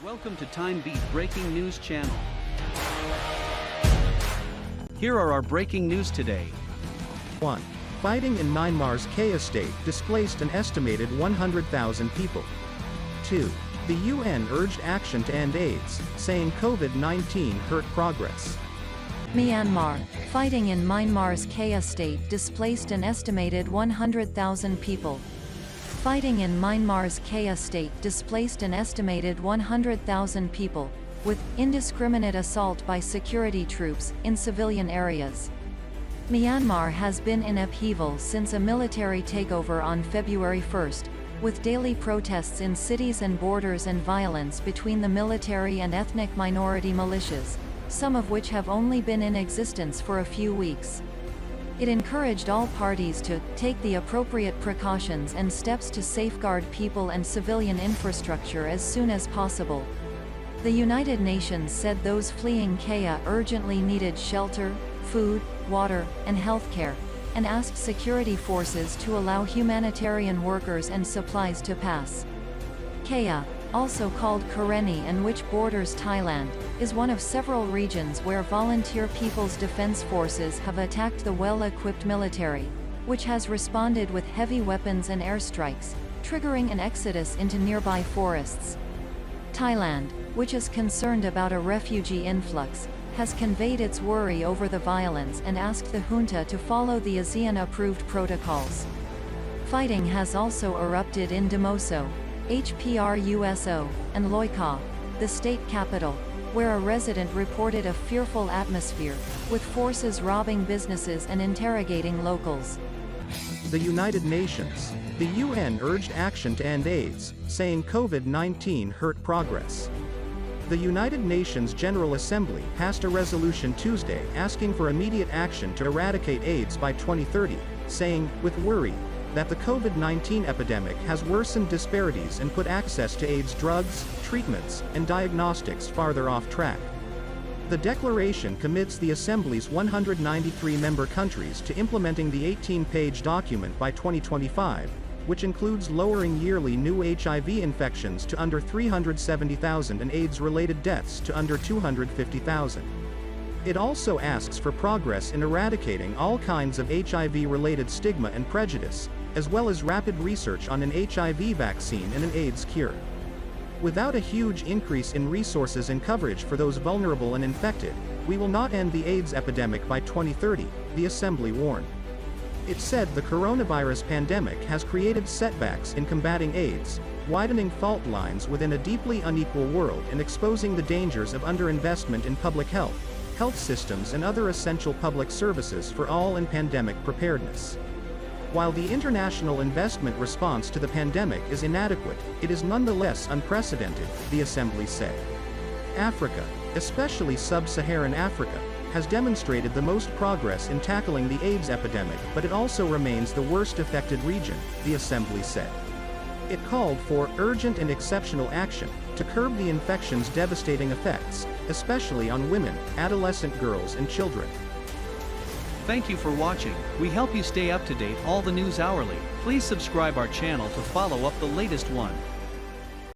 Welcome to TimeBeat Breaking News Channel. Here are our breaking news today. 1. Fighting in Myanmar's Kayah state displaced an estimated 100,000 people. 2. The UN urged action to end AIDS, saying COVID-19 hurt progress. Myanmar, fighting in Myanmar's Kayah state displaced an estimated 100,000 people. Fighting in Myanmar's Kayah state displaced an estimated 100,000 people, with indiscriminate assault by security troops in civilian areas. Myanmar has been in upheaval since a military takeover on February 1, with daily protests in cities and borders and violence between the military and ethnic minority militias, some of which have only been in existence for a few weeks. It encouraged all parties to take the appropriate precautions and steps to safeguard people and civilian infrastructure as soon as possible. The United Nations said those fleeing Kayah urgently needed shelter, food, water, and healthcare, and asked security forces to allow humanitarian workers and supplies to pass. Kayah, also called Karenni and which borders Thailand, is one of several regions where volunteer People's Defense Forces have attacked the well-equipped military, which has responded with heavy weapons and airstrikes, triggering an exodus into nearby forests. Thailand, which is concerned about a refugee influx, has conveyed its worry over the violence and asked the junta to follow the ASEAN-approved protocols. Fighting has also erupted in Damoso, HPRUSO, and Loikaw, the state capital, where a resident reported a fearful atmosphere, with forces robbing businesses and interrogating locals. The United Nations. The UN urged action to end AIDS, saying COVID-19 hurt progress. The United Nations General Assembly passed a resolution Tuesday asking for immediate action to eradicate AIDS by 2030, saying, with worry, that the COVID-19 epidemic has worsened disparities and put access to AIDS drugs, treatments, and diagnostics farther off track. The declaration commits the Assembly's 193 member countries to implementing the 18-page document by 2025, which includes lowering yearly new HIV infections to under 370,000 and AIDS-related deaths to under 250,000. It also asks for progress in eradicating all kinds of HIV-related stigma and prejudice, as well as rapid research on an HIV vaccine and an AIDS cure. Without a huge increase in resources and coverage for those vulnerable and infected, we will not end the AIDS epidemic by 2030, the Assembly warned. It said the coronavirus pandemic has created setbacks in combating AIDS, widening fault lines within a deeply unequal world and exposing the dangers of underinvestment in public health systems and other essential public services for all and pandemic preparedness. While the international investment response to the pandemic is inadequate, it is nonetheless unprecedented, the Assembly said. Africa, especially sub-Saharan Africa, has demonstrated the most progress in tackling the AIDS epidemic, but it also remains the worst affected region, the Assembly said. It called for urgent and exceptional action to curb the infection's devastating effects, especially on women, adolescent girls and children. Thank you for watching. We help you stay up to date all the news hourly. Please subscribe our channel to follow up the latest one.